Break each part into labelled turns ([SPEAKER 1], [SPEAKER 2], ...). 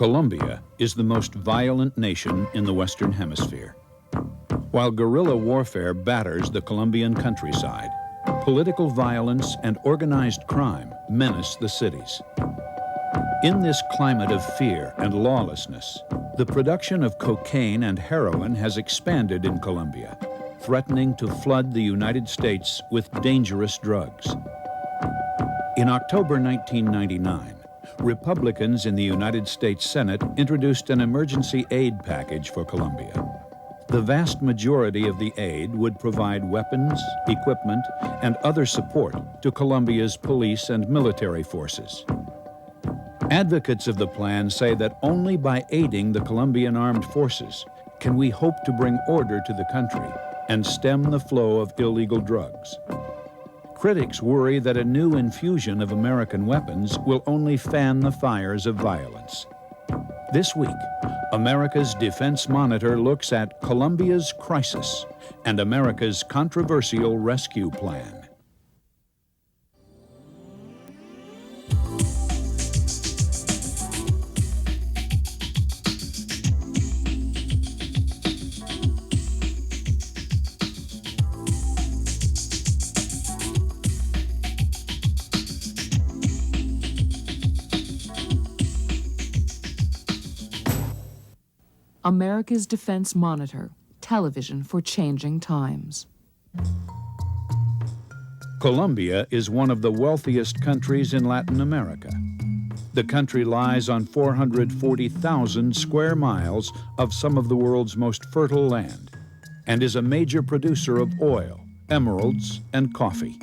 [SPEAKER 1] Colombia is the most violent nation in the Western Hemisphere. While guerrilla warfare batters the Colombian countryside, political violence and organized crime menace the cities. In this climate of fear and lawlessness, the production of cocaine and heroin has expanded in Colombia, threatening to flood the United States with dangerous drugs. In October 1999, Republicans in the United States Senate introduced an emergency aid package for Colombia. The vast majority of the aid would provide weapons, equipment, and other support to Colombia's police and military forces. Advocates of the plan say that only by aiding the Colombian armed forces can we hope to bring order to the country and stem the flow of illegal drugs. Critics worry that a new infusion of American weapons will only fan the fires of violence. This week, America's Defense Monitor looks at Colombia's crisis and America's controversial rescue plan.
[SPEAKER 2] America's Defense Monitor, television for changing times.
[SPEAKER 1] Colombia is one of the wealthiest countries in Latin America. The country lies on 440,000 square miles of some of the world's most fertile land and is a major producer of oil, emeralds, and coffee.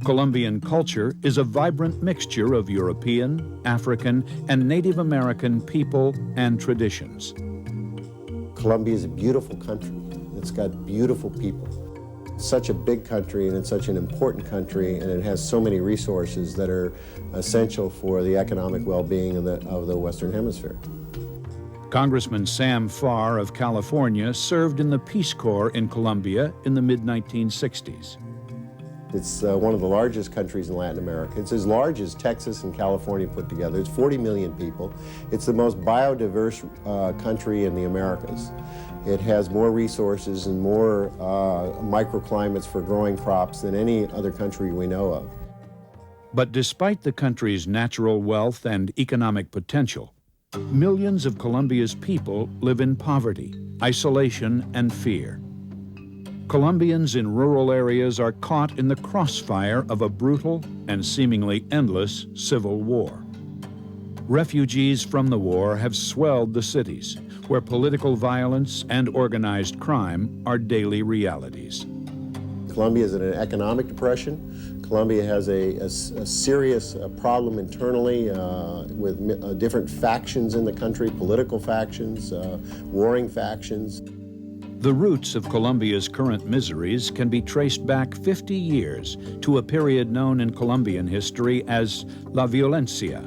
[SPEAKER 1] Colombian culture is a vibrant mixture of European, African, and Native American people and traditions.
[SPEAKER 3] Colombia is a beautiful country. It's got beautiful people. It's such a big country, and it's such an important country, and it has so many resources that are essential for the economic well-being of the Western Hemisphere.
[SPEAKER 1] Congressman Sam Farr of California served in the Peace Corps in Colombia in the mid-1960s.
[SPEAKER 3] It's one of the largest countries in Latin America. It's as large as Texas and California put together. It's 40 million people. It's the most biodiverse country in the Americas. It has more resources and more microclimates for growing crops than any other country we know of.
[SPEAKER 1] But despite the country's natural wealth and economic potential, millions of Colombia's people live in poverty, isolation, and fear. Colombians in rural areas are caught in the crossfire of a brutal and seemingly endless civil war. Refugees from the war have swelled the cities, where political violence and organized crime are daily realities.
[SPEAKER 3] Colombia is in an economic depression. Colombia has a serious problem internally with different factions in the country, political factions, warring factions.
[SPEAKER 1] The roots of Colombia's current miseries can be traced back 50 years to a period known in Colombian history as La Violencia,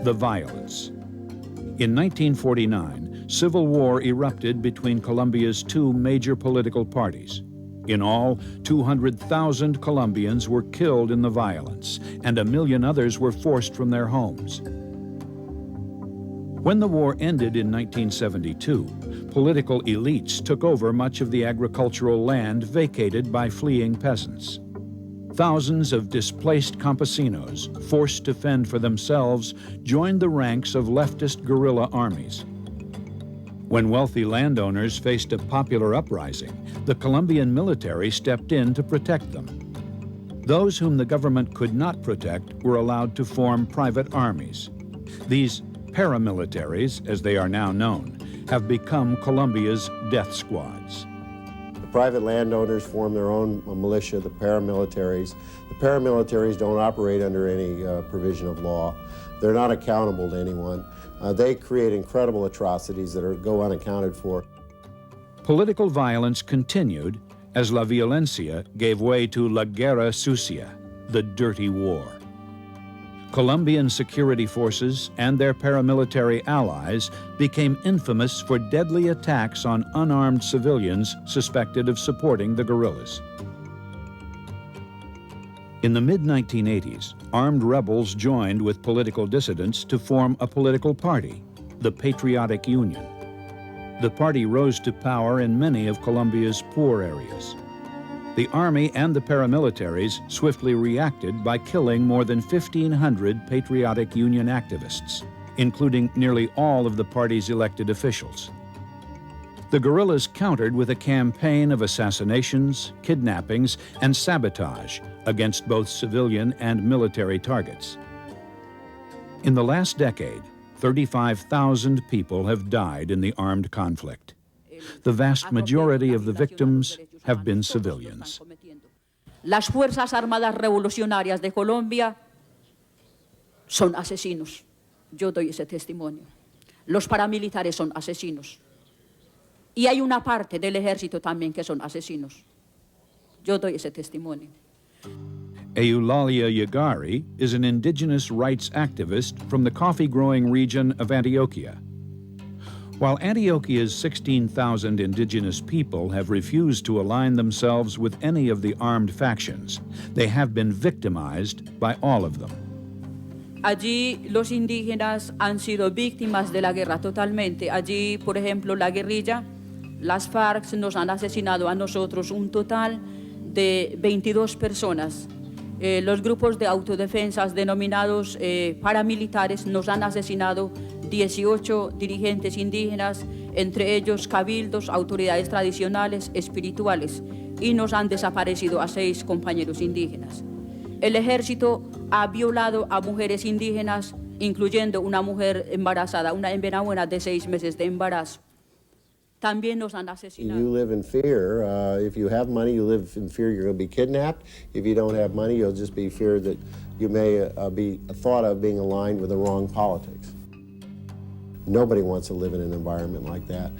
[SPEAKER 1] the violence. In 1949, civil war erupted between Colombia's two major political parties. In all, 200,000 Colombians were killed in the violence, and 1 million others were forced from their homes. When the war ended in 1972, political elites took over much of the agricultural land vacated by fleeing peasants. Thousands of displaced campesinos, forced to fend for themselves, joined the ranks of leftist guerrilla armies. When wealthy landowners faced a popular uprising, the Colombian military stepped in to protect them. Those whom the government could not protect were allowed to form private armies. These paramilitaries, as they are now known, have become Colombia's death squads.
[SPEAKER 3] The private landowners form their own militia, the paramilitaries. The paramilitaries don't operate under any provision of law. They're not accountable to anyone. They create incredible atrocities that go unaccounted for.
[SPEAKER 1] Political violence continued as La Violencia gave way to La Guerra Sucia, the dirty war. Colombian security forces and their paramilitary allies became infamous for deadly attacks on unarmed civilians suspected of supporting the guerrillas. In the mid-1980s, armed rebels joined with political dissidents to form a political party, the Patriotic Union. The party rose to power in many of Colombia's poor areas. The army and the paramilitaries swiftly reacted by killing more than 1,500 Patriotic Union activists, including nearly all of the party's elected officials. The guerrillas countered with a campaign of assassinations, kidnappings, and sabotage against both civilian and military targets. In the last decade, 35,000 people have died in the armed conflict. The vast majority of the victims have been civilians.
[SPEAKER 4] Las Fuerzas Armadas Revolucionarias de Colombia son asesinos. Yo doy ese testimonio. Los paramilitares son asesinos. Y hay una parte del ejército también que son asesinos. Yo doy ese testimonio.
[SPEAKER 1] Eulalia Yagari is an indigenous rights activist from the coffee-growing region of Antioquia. While Antioquia's 16,000 indigenous people have refused to align themselves with any of the armed factions, they have been victimized by all of them.
[SPEAKER 4] Allí los indígenas han sido víctimas de la guerra totalmente. Allí, por ejemplo, la guerrilla, las Farc nos han asesinado a nosotros un total de 22 personas. Los grupos de autodefensas denominados paramilitares nos han asesinado 18 dirigentes indígenas, entre ellos cabildos, autoridades tradicionales, espirituales, y nos han desaparecido a 6 compañeros indígenas. El ejército ha violado a mujeres indígenas, incluyendo una mujer embarazada, una hembra buena de 6 meses de embarazo. También nos han asesinado.
[SPEAKER 3] You live in fear. If you have money, you live in fear you're going to be kidnapped. If you don't have money, you'll just be feared that you may be thought of being aligned with the wrong politics. Nobody wants to live in an environment like that.